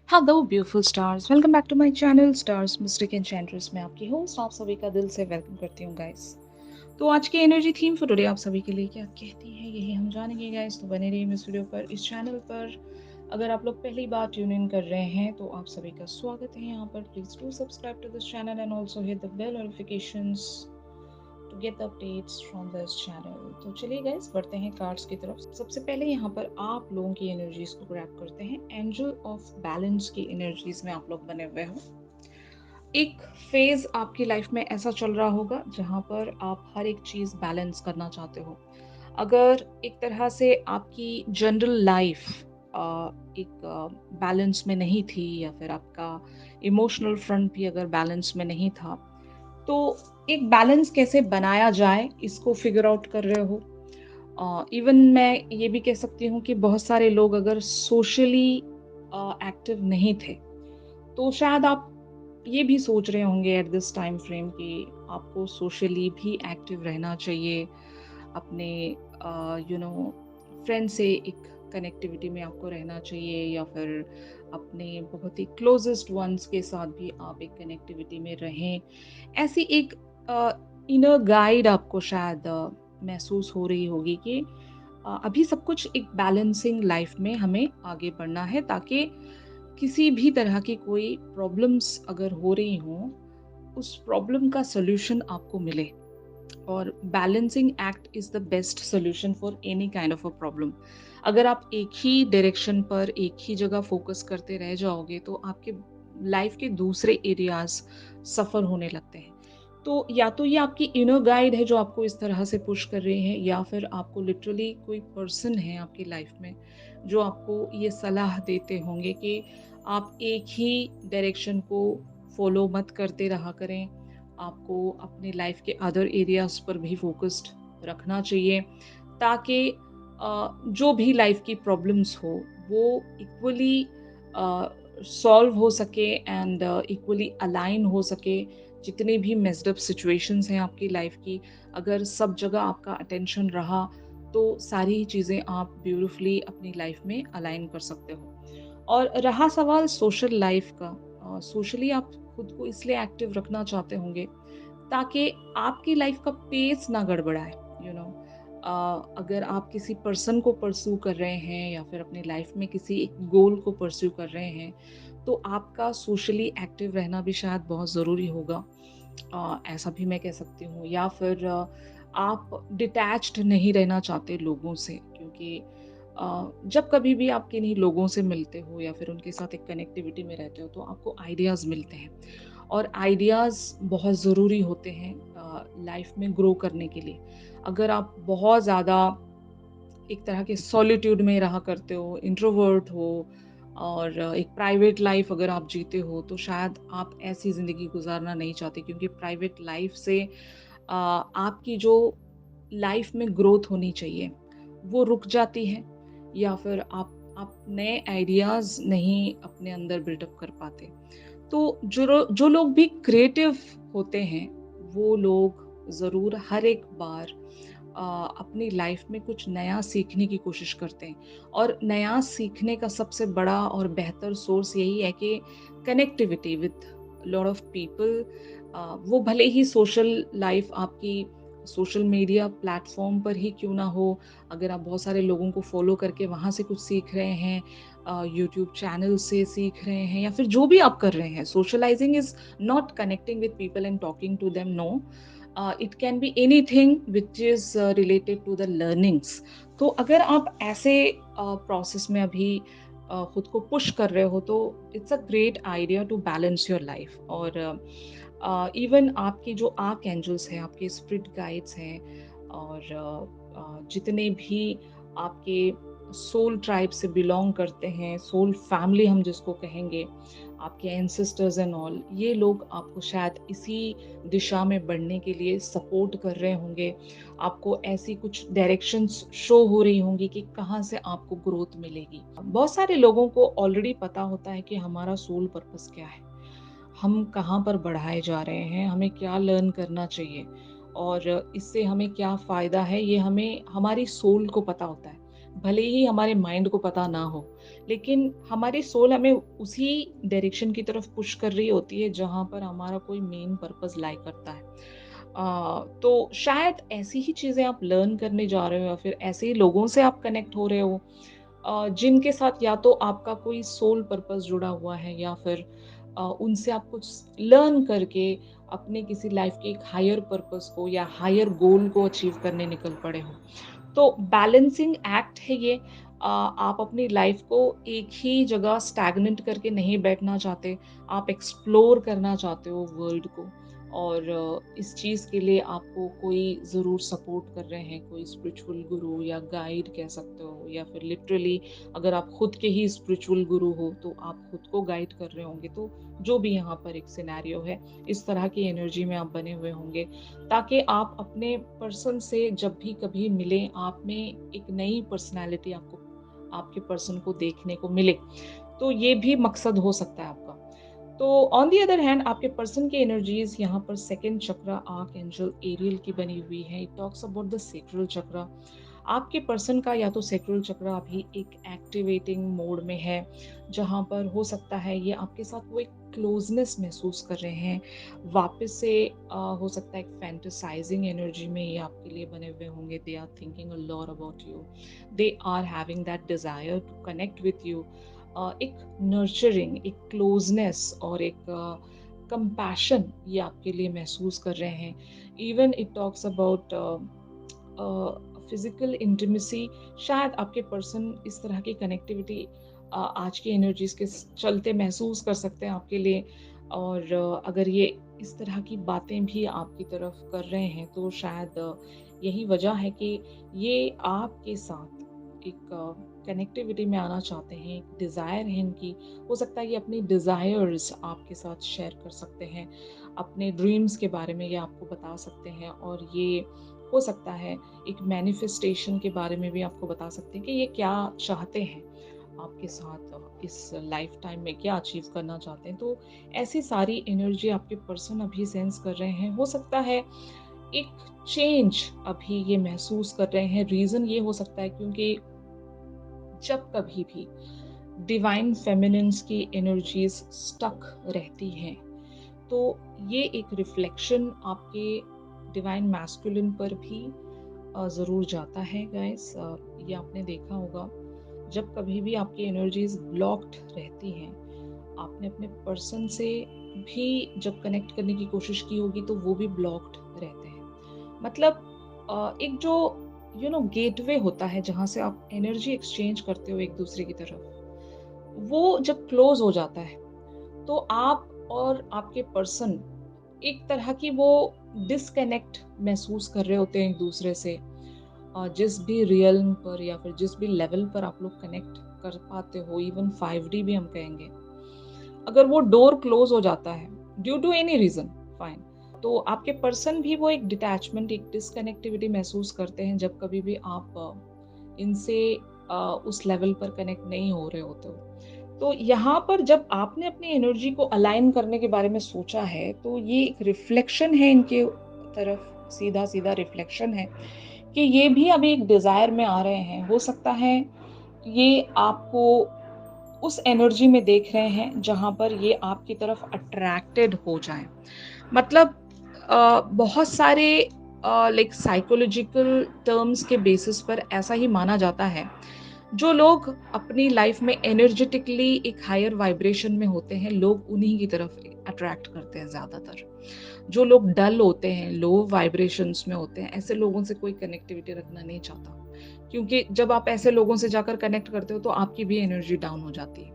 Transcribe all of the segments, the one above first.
Hello beautiful stars, welcome back to my channel stars mystic enchantress. मैं आपकी host आप सभी का दिल से वेलकम करती हूँ गाइस। तो आज की एनर्जी थीम फॉर टुडे आप सभी के लिए क्या कहती है, यही हम जानेंगे गाइस। तो बने रहिए इस वीडियो पर, इस चैनल पर। अगर आप लोग पहली बार ट्यून इन कर रहे हैं तो आप सभी का स्वागत है यहाँ पर। Please do subscribe to this channel and also hit the bell notifications to get updates from this channel. तो चलिए गाइस, बढ़ते हैं कार्ड्स की तरफ। सबसे पहले यहाँ पर आप लोगों की एनर्जीज को ग्रैब करते हैं। एंजल ऑफ बैलेंस की एनर्जीज में आप लोग बने हुए हो। एक फेज आपकी लाइफ में ऐसा चल रहा होगा जहाँ पर आप हर एक चीज बैलेंस करना चाहते हो। अगर एक तरह से आपकी जनरल लाइफ एक बैलेंस में नहीं थी, या फिर आपका इमोशनल फ्रंट भी अगर बैलेंस में नहीं था, तो एक बैलेंस कैसे बनाया जाए इसको फिगर आउट कर रहे हो। इवन मैं ये भी कह सकती हूँ कि बहुत सारे लोग अगर सोशली एक्टिव नहीं थे, तो शायद आप ये भी सोच रहे होंगे एट दिस टाइम फ्रेम कि आपको सोशली भी एक्टिव रहना चाहिए। अपने फ्रेंड से एक कनेक्टिविटी में आपको रहना चाहिए, या फिर अपने बहुत ही क्लोजेस्ट वंस के साथ भी आप एक कनेक्टिविटी में रहें। ऐसी एक इनर गाइड आपको शायद महसूस हो रही होगी कि अभी सब कुछ एक बैलेंसिंग लाइफ में हमें आगे बढ़ना है, ताकि किसी भी तरह की कोई प्रॉब्लम्स अगर हो रही हो, उस प्रॉब्लम का सॉल्यूशन आपको मिले। और balancing act is the best solution for any kind of a problem. अगर आप एक ही डायरेक्शन पर एक ही जगह फोकस करते रह जाओगे, तो आपके लाइफ के दूसरे एरियाज सफर होने लगते हैं। तो या तो ये आपकी इनर गाइड है जो आपको इस तरह से पुश कर रहे हैं, या फिर आपको लिटरली कोई पर्सन है आपकी लाइफ में जो आपको ये सलाह देते होंगे कि आप एक ही डायरेक्शन को फॉलो मत करते रहा करें। आपको अपने लाइफ के अदर एरियाज पर भी फोकस्ड रखना चाहिए, ताकि जो भी लाइफ की प्रॉब्लम्स हो वो इक्वली सॉल्व हो सके एंड इक्वली अलाइन हो सके। जितने भी मेस्ड अप सिचुएशंस हैं आपकी लाइफ की, अगर सब जगह आपका अटेंशन रहा, तो सारी चीज़ें आप ब्यूटिफुली अपनी लाइफ में अलाइन कर सकते हो। और रहा सवाल सोशल लाइफ का, सोशली आप खुद को इसलिए एक्टिव रखना चाहते होंगे ताकि आपकी लाइफ का पेस ना गड़बड़ाए। यू नो, अगर आप किसी पर्सन को परस्यू कर रहे हैं, या फिर अपनी लाइफ में किसी एक गोल को परस्यू कर रहे हैं, तो आपका सोशली एक्टिव रहना भी शायद बहुत ज़रूरी होगा। ऐसा भी मैं कह सकती हूँ। या फिर आप डिटैच्ड नहीं रहना चाहते लोगों से, क्योंकि जब कभी भी आप किन्हीं लोगों से मिलते हो या फिर उनके साथ एक कनेक्टिविटी में रहते हो, तो आपको आइडियाज़ मिलते हैं। और आइडियाज़ बहुत ज़रूरी होते हैं लाइफ में ग्रो करने के लिए। अगर आप बहुत ज़्यादा एक तरह के सॉलिट्यूड में रहा करते हो, इंट्रोवर्ट हो, और एक प्राइवेट लाइफ अगर आप जीते हो, तो शायद आप ऐसी ज़िंदगी गुजारना नहीं चाहते, क्योंकि प्राइवेट लाइफ से आपकी जो लाइफ में ग्रोथ होनी चाहिए वो रुक जाती है, या फिर आप नए आइडियाज़ नहीं अपने अंदर बिल्डअप कर पाते। तो जो लोग भी क्रिएटिव होते हैं, वो लोग ज़रूर हर एक बार अपनी लाइफ में कुछ नया सीखने की कोशिश करते हैं। और नया सीखने का सबसे बड़ा और बेहतर सोर्स यही है कि connectivity with lot of people. वो भले ही सोशल लाइफ आपकी सोशल मीडिया प्लेटफॉर्म पर ही क्यों ना हो, अगर आप बहुत सारे लोगों को फॉलो करके वहाँ से कुछ सीख रहे हैं, यूट्यूब चैनल से सीख रहे हैं, या फिर जो भी आप कर रहे हैं, socializing is not connecting with people and talking to them, no. It can be anything which is related to the learnings. तो अगर आप ऐसे प्रोसेस में अभी खुद को पुश कर रहे हो, तो it's a great idea to balance your life. और इवन आपकी जो आर्क एंजल्स हैं, आपके स्पिरिट गाइड्स हैं, और जितने भी आपके सोल ट्राइब से बिलोंग करते हैं, सोल फैमिली हम जिसको कहेंगे, आपके एंसेस्टर्स एंड ऑल, ये लोग आपको शायद इसी दिशा में बढ़ने के लिए सपोर्ट कर रहे होंगे। आपको ऐसी कुछ डायरेक्शंस शो हो रही होंगी कि कहाँ से आपको ग्रोथ मिलेगी। बहुत सारे लोगों को ऑलरेडी पता होता है कि हमारा सोल पर्पस क्या है, हम कहाँ पर बढ़ाए जा रहे हैं, हमें क्या लर्न करना चाहिए, और इससे हमें क्या फ़ायदा है, ये हमें हमारी सोल को पता होता है। भले ही हमारे माइंड को पता ना हो, लेकिन हमारी सोल हमें उसी डायरेक्शन की तरफ पुश कर रही होती है जहाँ पर हमारा कोई मेन पर्पस लाई करता है। तो शायद ऐसी ही चीज़ें आप लर्न करने जा रहे हो, या फिर ऐसे ही लोगों से आप कनेक्ट हो रहे हो जिनके साथ या तो आपका कोई सोल पर्पस जुड़ा हुआ है, या फिर उनसे आप कुछ लर्न करके अपने किसी लाइफ के एक हायर पर्पस को या हायर गोल को अचीव करने निकल पड़े हो। तो बैलेंसिंग एक्ट है ये। आप अपनी लाइफ को एक ही जगह स्टैग्नेंट करके नहीं बैठना चाहते, आप एक्सप्लोर करना चाहते हो वर्ल्ड को। और इस चीज़ के लिए आपको कोई ज़रूर सपोर्ट कर रहे हैं, कोई स्पिरिचुअल गुरु या गाइड कह सकते हो, या फिर लिटरली अगर आप खुद के ही स्पिरिचुअल गुरु हो तो आप खुद को गाइड कर रहे होंगे। तो जो भी यहाँ पर एक सिनेरियो है, इस तरह की एनर्जी में आप बने हुए होंगे, ताकि आप अपने पर्सन से जब भी कभी मिलें, आप में एक नई पर्सनैलिटी आपको आपके पर्सन को देखने को मिले। तो ये भी मकसद हो सकता है आपका। तो ऑन दी अदर हैंड आपके पर्सन की एनर्जीज यहाँ पर सेकंड चक्र आर्क एंजल एरियल की बनी हुई है। It talks about the sacral चक्र। आपके पर्सन का या तो सेक्रल चक्र अभी एक एक्टिवेटिंग मोड में है, जहाँ पर हो सकता है ये आपके साथ वो एक क्लोजनेस महसूस कर रहे हैं वापस से। हो सकता है एक फैंटेसाइजिंग एनर्जी में ये आपके लिए बने हुए होंगे। They are thinking a lot about you, they are having that desire to connect with you. एक नर्चरिंग, एक क्लोजनेस और एक कंपैशन ये आपके लिए महसूस कर रहे हैं। Even it talks about physical intimacy. शायद आपके पर्सन इस तरह की कनेक्टिविटी आज की एनर्जीज के चलते महसूस कर सकते हैं आपके लिए। और अगर ये इस तरह की बातें भी आपकी तरफ कर रहे हैं, तो शायद यही वजह है कि ये आपके साथ एक कनेक्टिविटी में आना चाहते हैं, एक डिज़ायर है इनकी। हो सकता है ये अपनी डिज़ायर्स आपके साथ शेयर कर सकते हैं, अपने ड्रीम्स के बारे में ये आपको बता सकते हैं। और ये हो सकता है एक मैनिफेस्टेशन के बारे में भी आपको बता सकते हैं कि ये क्या चाहते हैं आपके साथ, इस लाइफ टाइम में क्या अचीव करना चाहते हैं। तो ऐसी सारी एनर्जी आपके पर्सन अभी सेंस कर रहे हैं। हो सकता है एक चेंज अभी ये महसूस कर रहे हैं। रीज़न ये हो सकता है क्योंकि जब कभी भी डिवाइन फेमिनिन्स की एनर्जीज स्टक रहती हैं, तो ये एक रिफ्लेक्शन आपके डिवाइन मैस्कुलिन पर भी ज़रूर जाता है गाइस। ये आपने देखा होगा, जब कभी भी आपकी एनर्जीज ब्लॉक्ड रहती हैं, आपने अपने पर्सन से भी जब कनेक्ट करने की कोशिश की होगी तो वो भी ब्लॉक्ड रहते हैं। मतलब एक जो गेटवे होता है जहाँ से आप एनर्जी एक्सचेंज करते हो एक दूसरे की तरफ, वो जब क्लोज हो जाता है तो आप और आपके पर्सन एक तरह की वो डिस्कनेक्ट महसूस कर रहे होते हैं एक दूसरे से। जिस भी रियल्म पर या फिर जिस भी लेवल पर आप लोग कनेक्ट कर पाते हो, इवन 5D भी हम कहेंगे, अगर वो डोर क्लोज हो जाता है due to any reason, fine, तो आपके पर्सन भी वो एक डिटैचमेंट, एक डिसकनेक्टिविटी महसूस करते हैं जब कभी भी आप इनसे उस लेवल पर कनेक्ट नहीं हो रहे होते हो। तो यहाँ पर जब आपने अपनी एनर्जी को अलाइन करने के बारे में सोचा है, तो ये एक रिफ्लेक्शन है इनके तरफ, सीधा सीधा रिफ्लेक्शन है कि ये भी अभी एक डिजायर में आ रहे हैं। हो सकता है ये आपको उस एनर्जी में देख रहे हैं जहां पर ये आपकी तरफ अट्रैक्टेड हो जाएं। मतलब बहुत सारे लाइक साइकोलॉजिकल टर्म्स के बेसिस पर ऐसा ही माना जाता है, जो लोग अपनी लाइफ में एनर्जेटिकली एक हायर वाइब्रेशन में होते हैं, लोग उन्हीं की तरफ अट्रैक्ट करते हैं ज्यादातर। जो लोग डल होते हैं, लो वाइब्रेशंस में होते हैं, ऐसे लोगों से कोई कनेक्टिविटी रखना नहीं चाहता, क्योंकि जब आप ऐसे लोगों से जाकर कनेक्ट करते हो तो आपकी भी एनर्जी डाउन हो जाती है।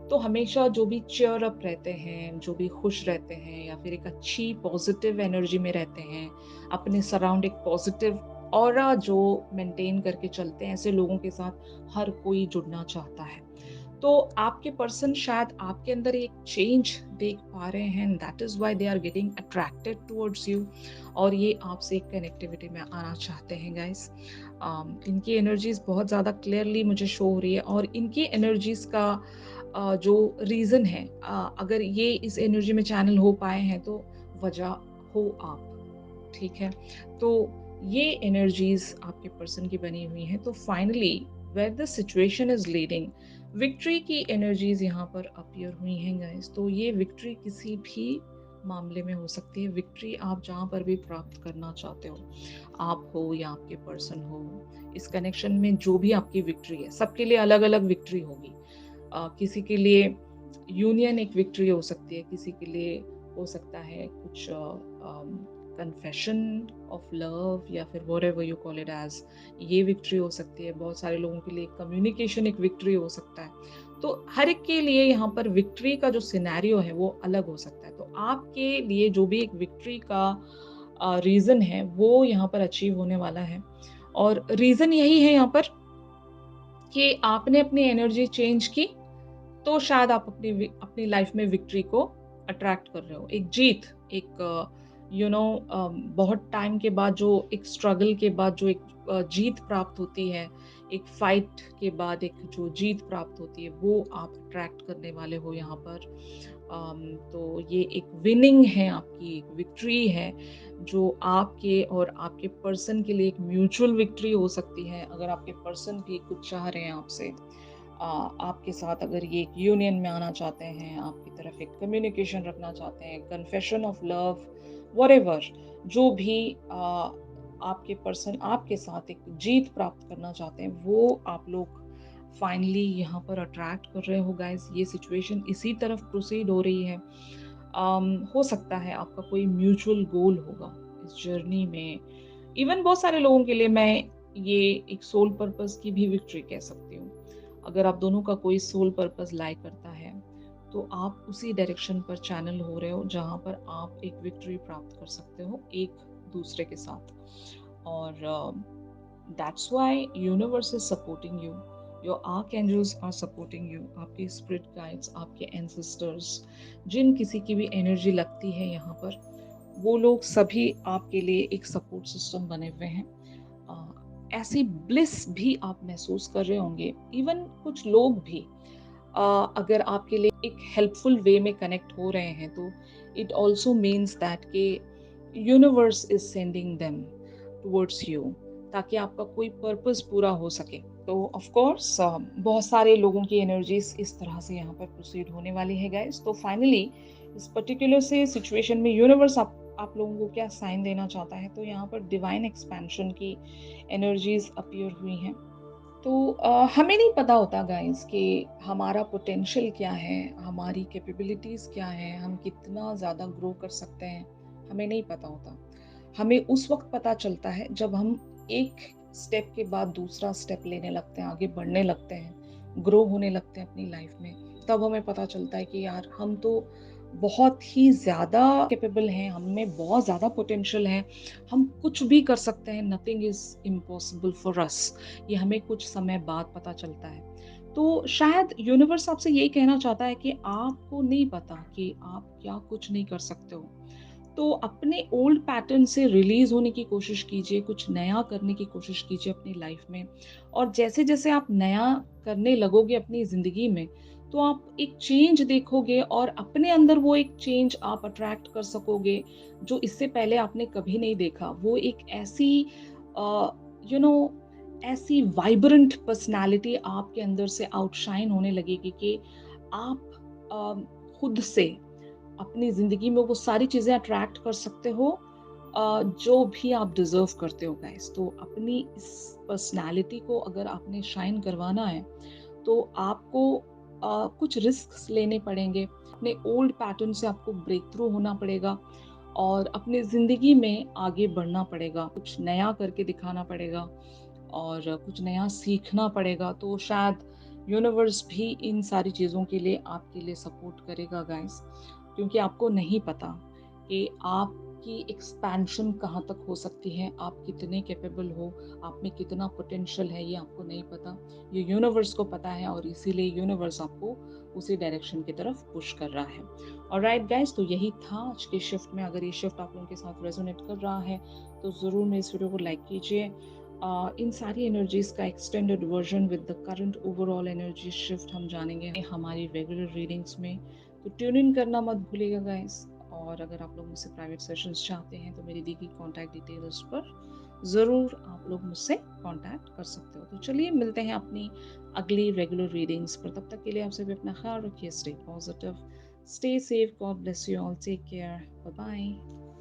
तो हमेशा जो भी चेयर अप रहते हैं, जो भी खुश रहते हैं, या फिर एक अच्छी पॉजिटिव एनर्जी में रहते हैं, अपने सराउंड एक पॉजिटिव ऑरा जो मेंटेन करके चलते हैं, ऐसे लोगों के साथ हर कोई जुड़ना चाहता है। तो आपके पर्सन शायद आपके अंदर एक चेंज देख पा रहे हैं, that is why they are getting attracted towards you, और ये आपसे एक कनेक्टिविटी में आना चाहते हैं गाइस। इनकी एनर्जीज बहुत ज़्यादा क्लियरली मुझे शो हो रही है, और इनकी एनर्जीज का जो रीज़न है, अगर ये इस एनर्जी में चैनल हो पाए हैं तो वजह हो आप, ठीक है। तो ये एनर्जीज आपके पर्सन की बनी हुई हैं। तो finally where the situation is leading, victory की एनर्जीज यहाँ पर अपीयर हुई हैं गाइस। तो ये विक्ट्री किसी भी मामले में हो सकती है। विक्ट्री आप जहाँ पर भी प्राप्त करना चाहते हो, आप हो या आपके पर्सन हो, इस कनेक्शन में जो भी आपकी विक्ट्री है, सबके लिए अलग अलग विक्ट्री होगी। किसी के लिए यूनियन एक विक्ट्री हो सकती है, किसी के लिए हो सकता है कुछ कन्फेशन ऑफ लव या फिर whatever you call it as, ये विक्ट्री हो सकती है। बहुत सारे लोगों के लिए कम्युनिकेशन एक विक्ट्री हो सकता है। तो हर एक के लिए यहाँ पर विक्ट्री का जो सिनेरियो है वो अलग हो सकता है। तो आपके लिए जो भी एक विक्ट्री का रीजन है वो यहाँ पर अचीव होने वाला है। और रीजन यही है यहाँ पर कि आपने अपनी एनर्जी चेंज की, तो शायद आप अपनी लाइफ में विक्ट्री को अट्रैक्ट कर रहे हो। एक जीत, एक बहुत टाइम के बाद जो एक स्ट्रगल के बाद जो एक जीत प्राप्त होती है, एक फाइट के बाद एक जो जीत प्राप्त होती है, वो आप अट्रैक्ट करने वाले हो यहाँ पर। तो ये एक विनिंग है, आपकी एक विक्ट्री है जो आपके और आपके पर्सन के लिए एक म्यूचुअल विक्ट्री हो सकती है। अगर आपके पर्सन भी कुछ चाह रहे हैं आपसे, आपके साथ अगर ये एक यूनियन में आना चाहते हैं, आपकी तरफ एक कम्युनिकेशन रखना चाहते हैं, कन्फेशन ऑफ लव, व्हाटएवर, जो भी आपके पर्सन आपके साथ एक जीत प्राप्त करना चाहते हैं, वो आप लोग फाइनली यहाँ पर अट्रैक्ट कर रहे हो गाइस। ये सिचुएशन इसी तरफ प्रोसीड हो रही है। हो सकता है आपका कोई म्यूचुअल गोल होगा इस जर्नी में। इवन बहुत सारे लोगों के लिए मैं ये एक सोल पर्पस की भी विक्ट्री कह सकती हूँ। अगर आप दोनों का कोई सोल पर्पस लाई करता है, तो आप उसी डायरेक्शन पर चैनल हो रहे हो जहाँ पर आप एक विक्ट्री प्राप्त कर सकते हो एक दूसरे के साथ। और that's why universe is supporting you, your archangels are supporting you, आपके स्पिरिट गाइड्स, आपके एंसेस्टर्स, जिन किसी की भी एनर्जी लगती है यहाँ पर, वो लोग सभी आपके लिए एक सपोर्ट सिस्टम बने हुए हैं। ऐसी ब्लिस भी आप महसूस कर रहे होंगे। इवन कुछ लोग भी अगर आपके लिए एक हेल्पफुल वे में कनेक्ट हो रहे हैं, तो इट ऑल्सो मीन्स दैट के universe is sending them towards you, ताकि आपका कोई पर्पस पूरा हो सके। तो ऑफ कोर्स बहुत सारे लोगों की एनर्जीज इस तरह से यहाँ पर प्रोसीड होने वाली है गाइस। तो फाइनली इस पर्टिकुलर से सिचुएशन में यूनिवर्स आप लोगों को क्या साइन देना चाहता है, तो यहाँ पर डिवाइन एक्सपेंशन की एनर्जीज अपीयर हुई हैं। तो हमें नहीं पता होता गाइस कि हमारा पोटेंशियल क्या है, हमारी कैपेबिलिटीज़ क्या है, हम कितना ज़्यादा ग्रो कर सकते हैं, हमें नहीं पता होता। हमें उस वक्त पता चलता है जब हम एक स्टेप के बाद दूसरा स्टेप लेने लगते हैं, आगे बढ़ने लगते हैं, ग्रो होने लगते हैं अपनी लाइफ में। तब हमें पता चलता है कि यार हम तो बहुत ही ज़्यादा कैपेबल हैं, हम में बहुत ज़्यादा पोटेंशियल है, हम कुछ भी कर सकते हैं, nothing is impossible for us. ये हमें कुछ समय बाद पता चलता है। तो शायद यूनिवर्स आपसे यही कहना चाहता है कि आपको नहीं पता कि आप क्या कुछ नहीं कर सकते हो। तो अपने ओल्ड पैटर्न से रिलीज होने की कोशिश कीजिए, कुछ नया करने की कोशिश कीजिए अपनी लाइफ में। और जैसे जैसे आप नया करने लगोगे अपनी जिंदगी में, तो आप एक चेंज देखोगे और अपने अंदर वो एक चेंज आप अट्रैक्ट कर सकोगे जो इससे पहले आपने कभी नहीं देखा। वो एक ऐसी यू नो ऐसी वाइब्रेंट पर्सनालिटी आपके अंदर से आउटशाइन होने लगेगी कि आप खुद से अपनी जिंदगी में वो सारी चीजें अट्रैक्ट कर सकते हो जो भी आप डिजर्व करते हो गाइस। तो अपनी इस पर्सनालिटी को अगर आपने शाइन करवाना है, तो आपको कुछ रिस्क लेने पड़ेंगे, अपने ओल्ड पैटर्न से आपको ब्रेक थ्रू होना पड़ेगा और अपनी जिंदगी में आगे बढ़ना पड़ेगा, कुछ नया करके दिखाना पड़ेगा और कुछ नया सीखना पड़ेगा। तो शायद यूनिवर्स भी इन सारी चीज़ों के लिए आपके लिए सपोर्ट करेगा गाइस, क्योंकि आपको नहीं पता कि आपकी एक्सपेंशन कहाँ तक हो सकती है, आप कितने कैपेबल हो, आप में कितना पोटेंशियल है, ये आपको नहीं पता, ये यूनिवर्स को पता है और इसीलिए यूनिवर्स आपको उसी डायरेक्शन की तरफ पुश कर रहा है। ऑलराइट गाइस, तो यही था आज के शिफ्ट में। अगर ये शिफ्ट आप लोगों के साथ रेजोनेट कर रहा है तो ज़रूर मेरे इस वीडियो को लाइक कीजिए। इन सारी एनर्जीज का extended version with the current overall energy shift हम जानेंगे हमारी रेगुलर रीडिंग्स में। तो ट्यून इन करना मत भूलिएगा गाइस। और अगर आप लोग मुझसे प्राइवेट सेशंस चाहते हैं तो मेरी दी गई कॉन्टैक्ट डिटेल्स पर ज़रूर आप लोग मुझसे कॉन्टैक्ट कर सकते हो। तो चलिए मिलते हैं अपनी अगली रेगुलर रीडिंग्स पर। तब तक के लिए आप सभी अपना ख़्याल रखिए, stay positive, stay safe, God bless you all, take care, bye bye.